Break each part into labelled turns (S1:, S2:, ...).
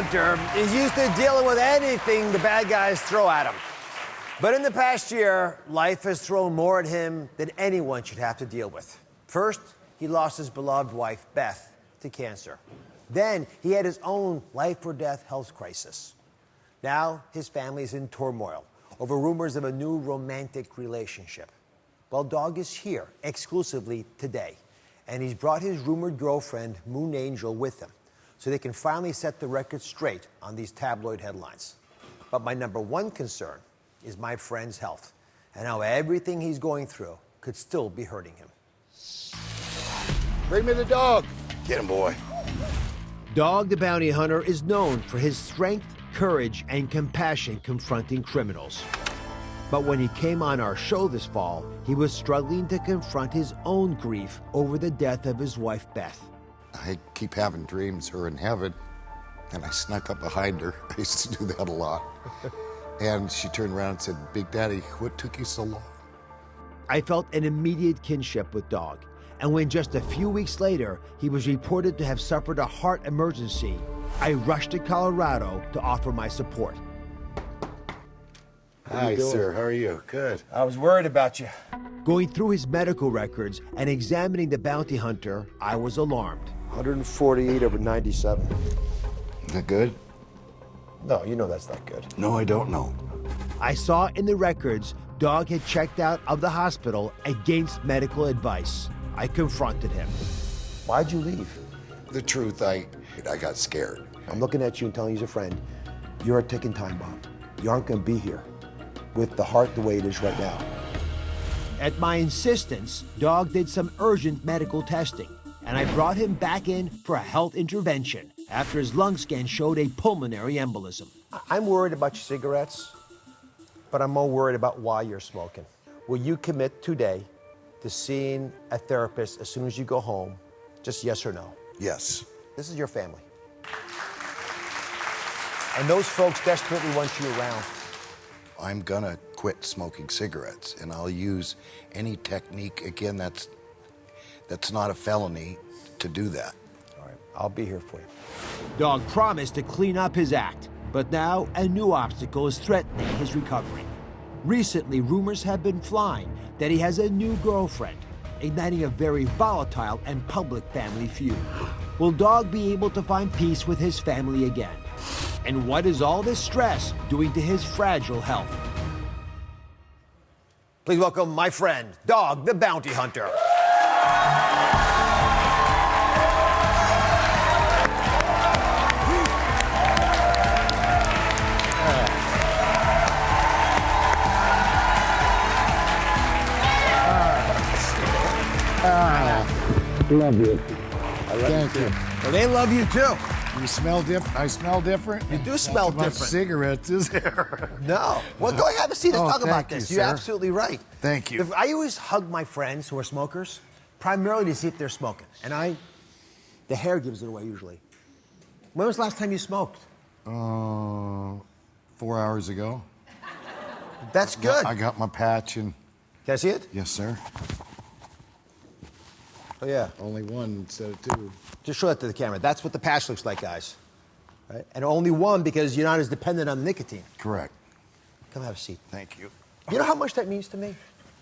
S1: hunter is used to dealing with anything the bad guys throw at him. But in the past year, life has thrown more at him than anyone should have to deal with. First, he lost his beloved wife, Beth, to cancer. Then he had his own life or death health crisis. Now his family is in turmoil over rumors of a new romantic relationship. Well, Dog is here exclusively today, and he's brought his rumored girlfriend, Moon Angell, with him so they can finally set the record straight on these tabloid headlines. But my number one concern is my friend's health and how everything he's going through could still be hurting him.
S2: Bring me the dog.
S3: Get him, boy.
S1: Dog the Bounty Hunter is known for his strength, courage, and compassion confronting criminals. But when he came on our show this fall, he was struggling to confront his own grief over the death of his wife, Beth.
S2: I keep having dreams her in heaven, and I snuck up behind her. I used to do that a lot. And she turned around and said, "Big Daddy, what took you so long?"
S1: I felt an immediate kinship with Dog. And when just a few weeks later, he was reported to have suffered a heart emergency, I rushed to Colorado to offer my support.
S3: Hi, sir. How are you? Good.
S1: I was worried about you. Going through his medical records and examining the bounty hunter, I was alarmed.
S4: 148 over 97.
S3: Is that good?
S4: No, you know that's not good.
S3: No, I don't know.
S1: I saw in the records Dog had checked out of the hospital against medical advice. I confronted him.
S4: Why'd you leave?
S2: The truth, I got scared.
S4: I'm looking at you and telling you as a friend, you're a ticking time bomb. You aren't gonna be here with the heart the way it is right now.
S1: At my insistence, Dog did some urgent medical testing, and I brought him back in for a health intervention after his lung scan showed a pulmonary embolism.
S4: I'm worried about your cigarettes, but I'm more worried about why you're smoking. Will you commit today to seeing a therapist as soon as you go home? Just yes or no.
S2: Yes.
S4: This is your family. And those folks desperately want you around.
S2: I'm gonna quit smoking cigarettes, and I'll use any technique, again, that's not a felony, to do that.
S4: All right, I'll be here for you.
S1: Dog promised to clean up his act, but now a new obstacle is threatening his recovery. Recently, rumors have been flying that he has a new girlfriend, igniting a very volatile and public family feud. Will Dog be able to find peace with his family again? And what is all this stress doing to his fragile health? Please welcome my friend, Dog the Bounty Hunter.
S2: Love you.
S4: Thank you.
S1: Well, they love you too.
S2: You smell different. I smell different.
S1: You do smell
S2: Not much
S1: different.
S2: cigarettes, is there?
S1: No. Well, go have a seat. Let's
S2: Oh,
S1: talk about
S2: thank you,
S1: this. You're
S2: sir.
S1: absolutely right.
S2: Thank you.
S1: I always hug my friends who are smokers, primarily to see if they're smoking. And the hair gives it away usually. When was the last time you smoked?
S2: 4 hours ago.
S1: That's good.
S2: I got my patch, and
S1: Can I see it?
S2: yes, sir.
S1: Oh, yeah.
S2: Only one instead of two.
S1: Just show that to the camera. That's what the patch looks like, guys. Right? And only one because you're not as dependent on the nicotine.
S2: Correct.
S1: Come have a seat.
S2: Thank you.
S1: You know how much that means to me?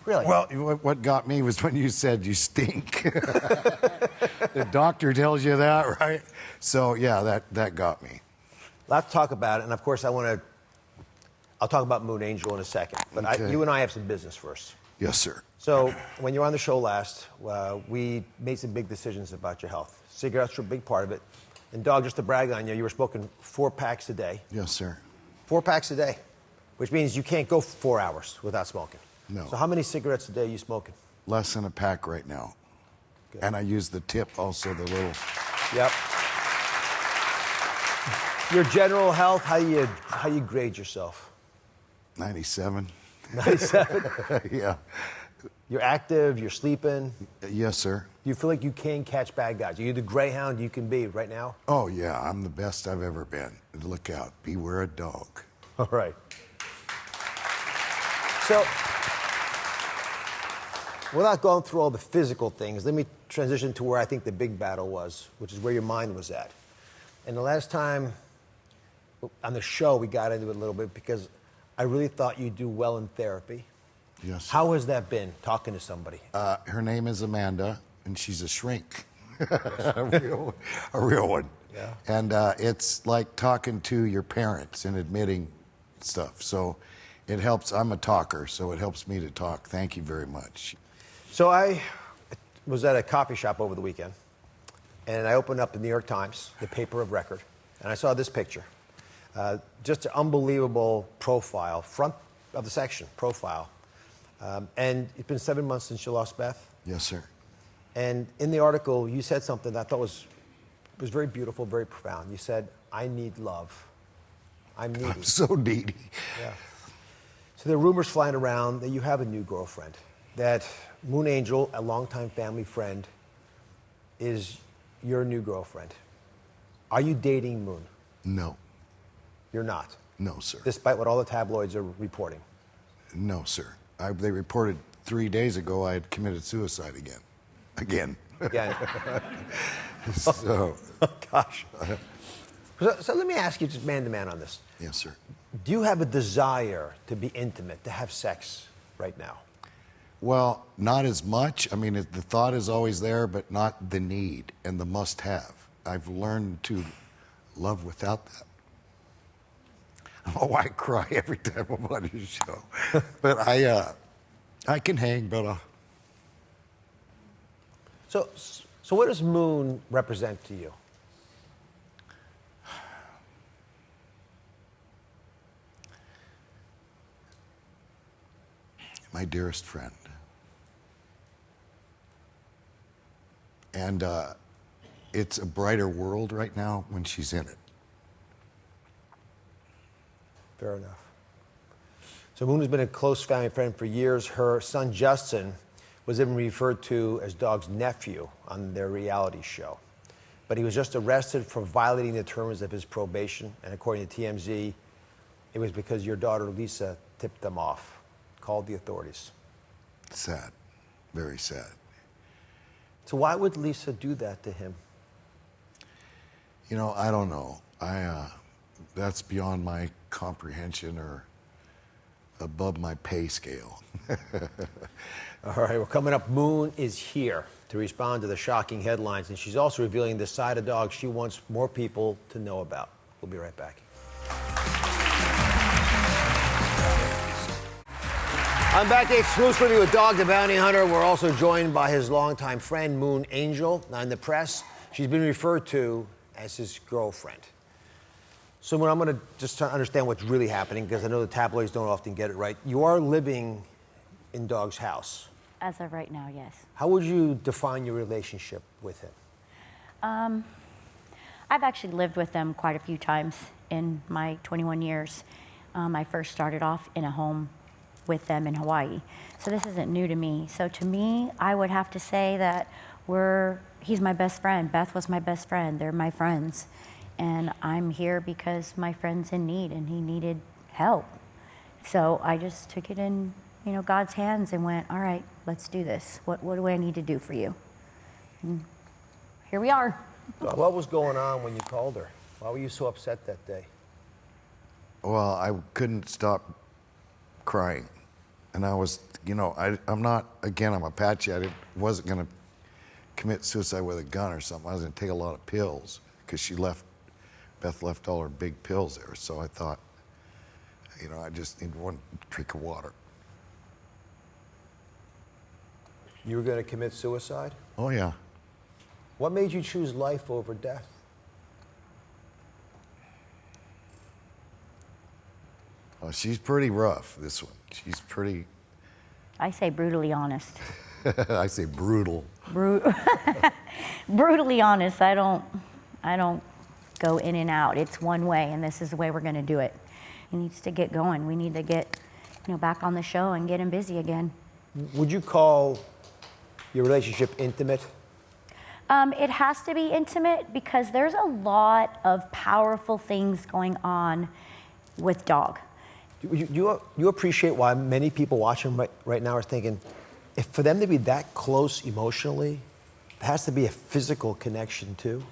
S1: Really?
S2: Well, what got me was when you said you stink. The doctor tells you that, right? So, yeah, that got me.
S1: Let's talk about it. And of course, I'll talk about Moon Angell in a second. But
S2: Okay.
S1: you and I have some business first.
S2: Yes, sir.
S1: So when you were on the show last, we made some big decisions about your health. Cigarettes were a big part of it. And Dog, just to brag on you, you were smoking 4 packs a day.
S2: Yes, sir.
S1: 4 packs a day, which means you can't go 4 hours without smoking.
S2: No.
S1: So how many cigarettes a day are you smoking?
S2: Less than a pack right now.
S1: Good.
S2: And I use the tip also, the little.
S1: Yep. Your general health, how you grade yourself?
S2: 97.
S1: 97?
S2: Yeah.
S1: You're active, you're sleeping.
S2: Yes, sir.
S1: You feel like you can catch bad guys. You're the greyhound you can be right now?
S2: Oh, yeah, I'm the best I've ever been. Look out, beware a dog.
S1: All right. So, without going through all the physical things, let me transition to where I think the big battle was, which is where your mind was at. And the last time
S4: on the show, we got into it a little bit because I really thought you'd do well in therapy.
S2: Yes.
S4: How has that been, talking to somebody?
S2: Her name is Amanda, and she's a shrink. a real one.
S4: Yeah.
S2: And it's like talking to your parents and admitting stuff. So it helps. I'm a talker, so it helps me to talk. Thank you very much.
S4: So I was at a coffee shop over the weekend, and I opened up the New York Times, the paper of record, and I saw this picture. Just an unbelievable profile, front of the section, profile. And it's been 7 months since you lost Beth.
S2: Yes, sir.
S4: And in the article, you said something that I thought was very beautiful, very profound. You said, I need love. I'm needy.
S2: I'm so needy.
S4: Yeah. So there are rumors flying around that you have a new girlfriend, that Moon Angell, a longtime family friend, is your new girlfriend. Are you dating Moon?
S2: No.
S4: You're not,
S2: No, sir.
S4: despite what all the tabloids are reporting.
S2: No, sir. They reported 3 days ago I had committed suicide again. Again.
S4: Again.
S2: So,
S4: Gosh. So let me ask you just man to man on this.
S2: yes, sir.
S4: Do you have a desire to be intimate, to have sex right now?
S2: Well, not as much. I mean, the thought is always there, but not the need and the must-have. I've learned to love without that. Oh, I cry every time I'm on your show. But I can hang, but
S4: So what does Moon represent to you?
S2: my dearest friend. And it's a brighter world right now when she's in it.
S4: Fair enough. So Moon has been a close family friend for years. Her son Justin was even referred to as Dog's nephew on their reality show. But he was just arrested for violating the terms of his probation. And according to TMZ, it was because your daughter Lisa tipped them off, called the authorities.
S2: Sad. Very sad.
S4: So why would Lisa do that to him?
S2: You know, I don't know. That's beyond my comprehension or above my pay scale.
S4: All right, well, coming up, Moon is here to respond to the shocking headlines, and she's also revealing the side of Dog she wants more people to know about. We'll be right back. I'm back exclusively with Dog the Bounty Hunter. We're also joined by his longtime friend, Moon Angell. Now, in the press, she's been referred to as his girlfriend. So, Moon, I'm going to just try to understand what's really happening, because I know the tabloids don't often get it right. You are living in Dog's house.
S5: As of right now, yes.
S4: How would you define your relationship with him?
S5: I've actually lived with them quite a few times in my 21 years. I first started off in a home with them in Hawaii. So this isn't new to me. So to me, I would have to say that he's my best friend. Beth was my best friend. They're my friends. And I'm here because my friend's in need and he needed help. So I just took it in, God's hands and went, all right, let's do this. What do I need to do for you? And here we are.
S4: What was going on when you called her? Why were you so upset that day?
S2: Well, I couldn't stop crying. And I was, I'm not, again, I'm Apache. Wasn't going to commit suicide with a gun or something. I was going to take a lot of pills because Beth left all her big pills there. So I thought, I just need one drink of water.
S4: You were going to commit suicide?
S2: Oh, yeah.
S4: What made you choose life over death?
S2: Well, she's pretty rough, this one. She's pretty,
S5: I say brutally honest.
S2: I say brutal.
S5: Brutally honest. I don't go in and out. It's one way, and this is the way we're going to do it. He needs to get going. We need to get, back on the show and get him busy again.
S4: Would you call your relationship intimate?
S5: It has to be intimate because there's a lot of powerful things going on with Dog.
S4: You appreciate why many people watching right now are thinking, if for them to be that close emotionally, there has to be a physical connection too?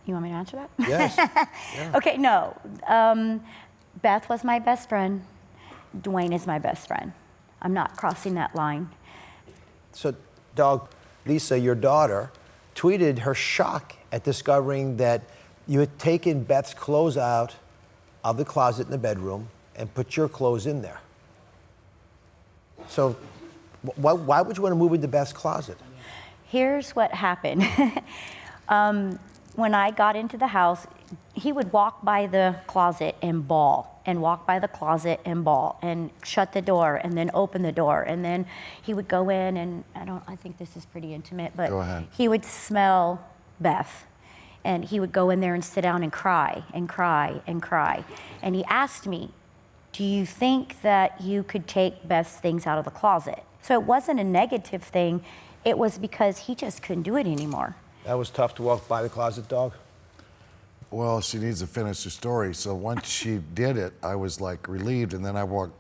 S5: You want me to answer that?
S4: Yes.
S5: Okay, no. Beth was my best friend. Dwayne is my best friend. I'm not crossing that line.
S4: So, dog, Lisa, your daughter, tweeted her shock at discovering that you had taken Beth's clothes out of the closet in the bedroom and put your clothes in there. So, why would you want to move into Beth's closet?
S5: Here's what happened. When I got into the house, he would walk by the closet and bawl, and walk by the closet and bawl, and shut the door, and then open the door, and then he would go in, and I think this is pretty intimate, but
S2: Go ahead.
S5: he would smell Beth, and he would go in there and sit down and cry and cry and cry, and he asked me, "Do you think that you could take Beth's things out of the closet?" So it wasn't a negative thing. It was because he just couldn't do it anymore.
S4: That was tough to walk by the closet, dog.
S2: Well, she needs to finish her story. So once she did it, I was like relieved, and then I walked.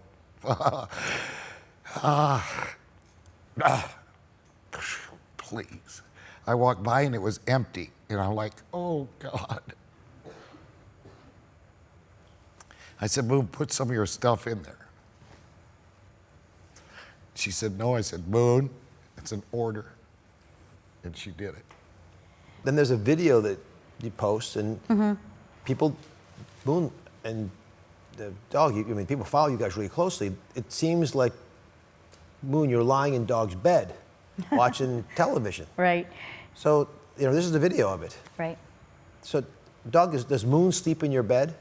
S2: Please. I walked by and it was empty, and I'm like, oh God. I said, Moon, put some of your stuff in there. She said, no. I said, Moon, it's an order. And she did it.
S4: Then there's a video that you post, and people, Moon and the dog, I mean, people follow you guys really closely. It seems like, Moon, you're lying in dog's bed, watching television.
S5: Right,
S4: So, this is the video of it.
S5: right.
S4: So, dog, does Moon sleep in your bed?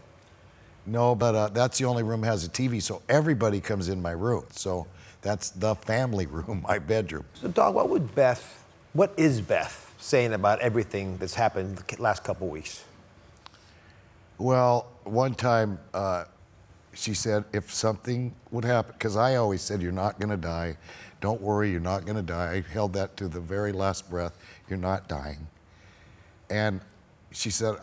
S2: No, but that's the only room that has a TV, so everybody comes in my room. So that's the family room, my bedroom.
S4: So, dog, what is Beth saying about everything that's happened the last couple weeks?
S2: Well, one time she said if something would happen, because I always said, you're not going to die. Don't worry, you're not going to die. I held that to the very last breath. You're not dying. And she said,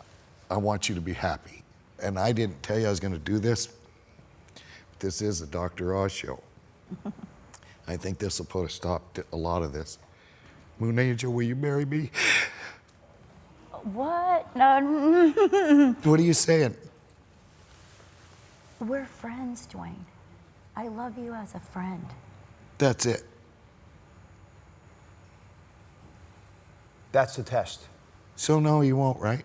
S2: I want you to be happy. And I didn't tell you I was going to do this. This is a Dr. Oz show. I think this will put a stop to a lot of this. Moon Angell, will you marry me?
S5: What? No,
S2: What are you saying?
S5: we're friends, Dwayne. I love you as a friend.
S2: That's it.
S4: That's the test.
S2: So no, you won't, right?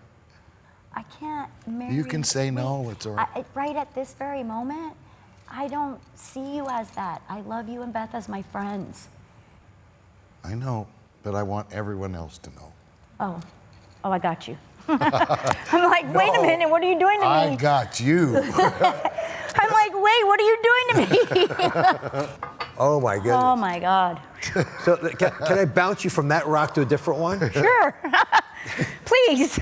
S5: I can't marry
S2: You can say
S5: Dwayne.
S2: no, it's all right.
S5: Right at this very moment, I don't see you as that. I love you and Beth as my friends.
S2: I know, but I want everyone else to know.
S5: Oh, I got you. I'm like, wait a minute, what are you doing to me?
S2: I got you.
S5: I'm like, wait, what are you doing to me?
S4: Oh, my goodness.
S5: Oh my God.
S4: So, can I bounce you from that rock to a different one?
S5: Sure. Please.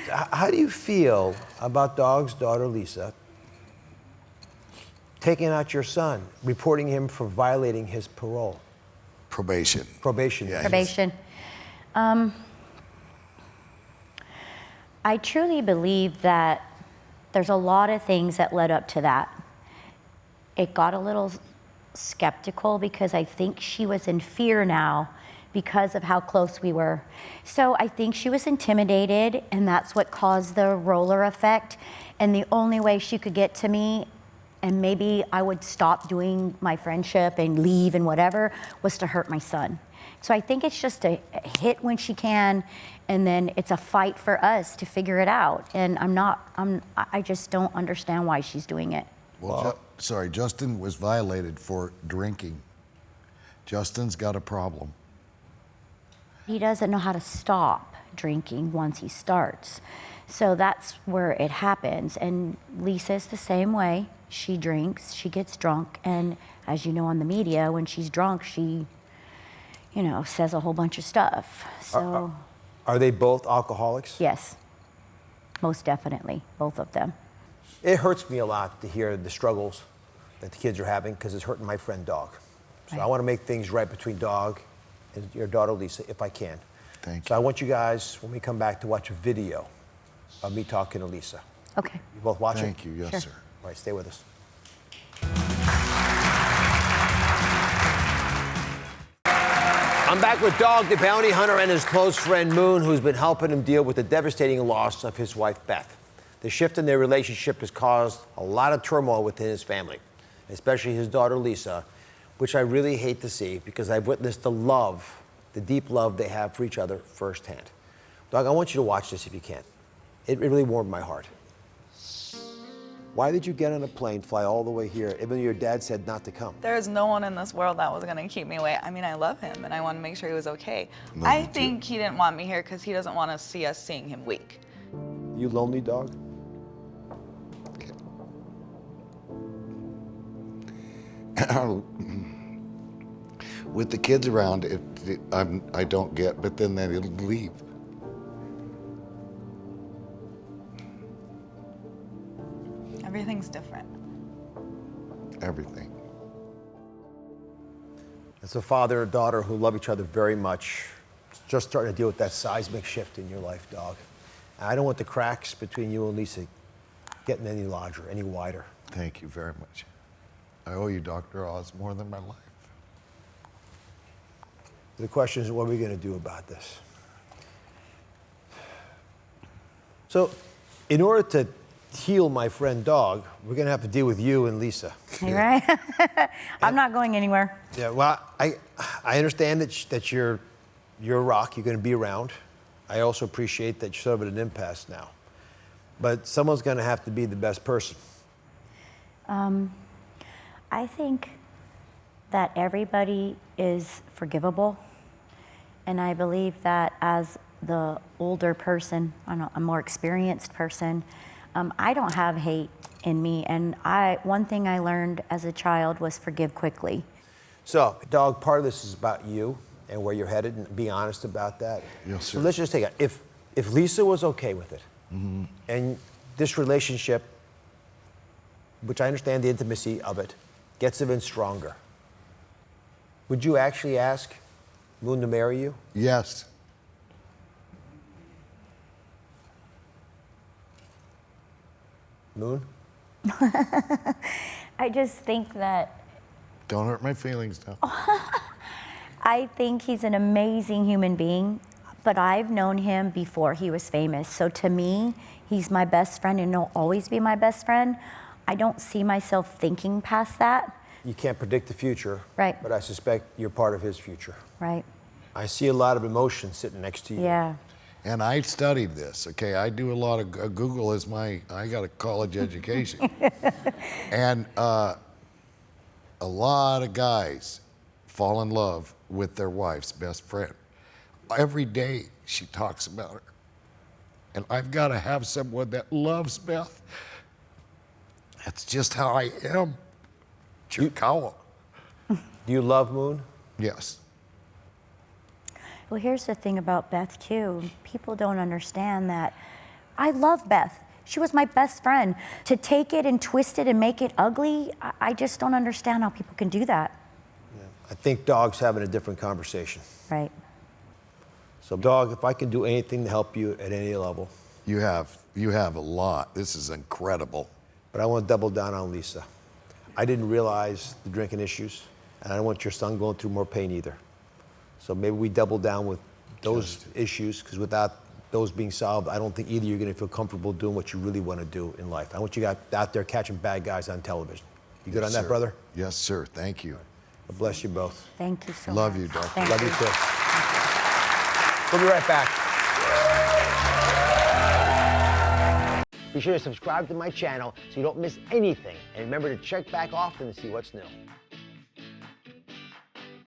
S4: How do you feel about dog's daughter, Lisa, taking out your son, reporting him for violating his parole?
S2: Probation.
S4: Probation.
S2: Yeah.
S5: Probation. I truly believe that there's a lot of things that led up to that. It got a little skeptical because I think she was in fear now because of how close we were. So I think she was intimidated, and that's what caused the roller effect. And the only way she could get to me, and maybe I would stop doing my friendship and leave and whatever, was to hurt my son. So I think it's just a hit when she can, and then it's a fight for us to figure it out. And I just don't understand why she's doing it.
S2: Well, Justin was violated for drinking. Justin's got a problem.
S5: He doesn't know how to stop drinking once he starts. So that's where it happens. And Lisa's the same way. She drinks, she gets drunk, and as you know on the media, when she's drunk, she, says a whole bunch of stuff. So,
S4: Are they both alcoholics?
S5: yes, most definitely, both of them.
S4: It hurts me a lot to hear the struggles that the kids are having because it's hurting my friend Dog. So
S5: Right.
S4: I want to make things right between Dog and your daughter Lisa, if I can.
S2: Thank
S4: So
S2: you.
S4: I want you guys, when we come back, to watch a video of me talking to Lisa.
S5: Okay.
S4: You both watching?
S2: Thank you, yes,
S5: Sure.
S2: sir.
S4: All right, stay with us.
S1: I'm back with Dog, the bounty hunter, and his close friend Moon, who's been helping him deal with the devastating loss of his wife, Beth. The shift in their relationship has caused a lot of turmoil within his family, especially his daughter, Lisa, which I really hate to see because I've witnessed the love, the deep love they have for each other firsthand. Dog, I want you to watch this if you can. It really warmed my heart. Why did you get on a plane, fly all the way here, even though your dad said not to come?
S6: There's no one in this world that was gonna keep me away. I mean, I love him and I want to make sure he was okay.
S2: Love
S6: I
S2: you too.
S6: think he didn't want me here because he doesn't want to see us seeing him weak.
S1: You lonely, Dog?
S2: With the kids around, I don't get, but then they'll leave.
S6: Everything's different.
S2: Everything.
S1: As a father and daughter who love each other very much, just starting to deal with that seismic shift in your life, Dog. And I don't want the cracks between you and Lisa getting any larger, any wider.
S2: Thank you very much. I owe you, Dr. Oz, more than my life.
S1: The question is, what are we going to do about this? So, in order to heal my friend Dog, we're going to have to deal with you and Lisa.
S5: You right? I'm not going anywhere.
S1: Yeah, well, I understand that you're a rock. You're going to be around. I also appreciate that you're sort of at an impasse now. But someone's going to have to be the best person.
S5: I think that everybody is forgivable. And I believe that as the older person, a more experienced person, I don't have hate in me. And one thing I learned as a child was forgive quickly.
S1: So, Dog, part of this is about you and where you're headed, and be honest about that.
S2: Yes, sir.
S1: So let's just take it. If Lisa was okay with it, and this relationship, which I understand the intimacy of it, gets even stronger, would you actually ask Moon to marry you?
S2: Yes.
S1: Moon?
S5: I just think that
S2: Don't hurt my feelings now.
S5: I think he's an amazing human being, but I've known him before he was famous. So to me, he's my best friend and he'll always be my best friend. I don't see myself thinking past that.
S1: You can't predict the future,
S5: Right.
S1: but I suspect you're part of his future.
S5: Right.
S1: I see a lot of emotion sitting next to you.
S5: Yeah.
S2: And I studied this, okay? I do a lot of Google as I got a college education. And a lot of guys fall in love with their wife's best friend. Every day she talks about her. And I've got to have someone that loves Beth. That's just how I am. Chikawa.
S1: Do you love Moon?
S2: Yes.
S5: Well, here's the thing about Beth, too. People don't understand that I love Beth. She was my best friend. To take it and twist it and make it ugly, I just don't understand how people can do that.
S1: I think Dog's having a different conversation.
S5: Right.
S1: So, Dog, if I can do anything to help you at any level,
S2: You have a lot. This is incredible.
S1: but I want to double down on Lisa. I didn't realize the drinking issues, and I don't want your son going through more pain either. So maybe we double down with those issues, because without those being solved, I don't think either you're going to feel comfortable doing what you really want to do in life. I want you out there catching bad guys on television. You good on that,
S2: sir.
S1: brother?
S2: Yes, sir. Thank you.
S1: God bless you both.
S5: Thank you so
S2: Love
S5: much.
S2: you, Doctor.
S5: Thank
S1: Love you
S5: you.
S1: too. We'll be right back. Be sure to subscribe to my channel so you don't miss anything. And remember to check back often to see what's new.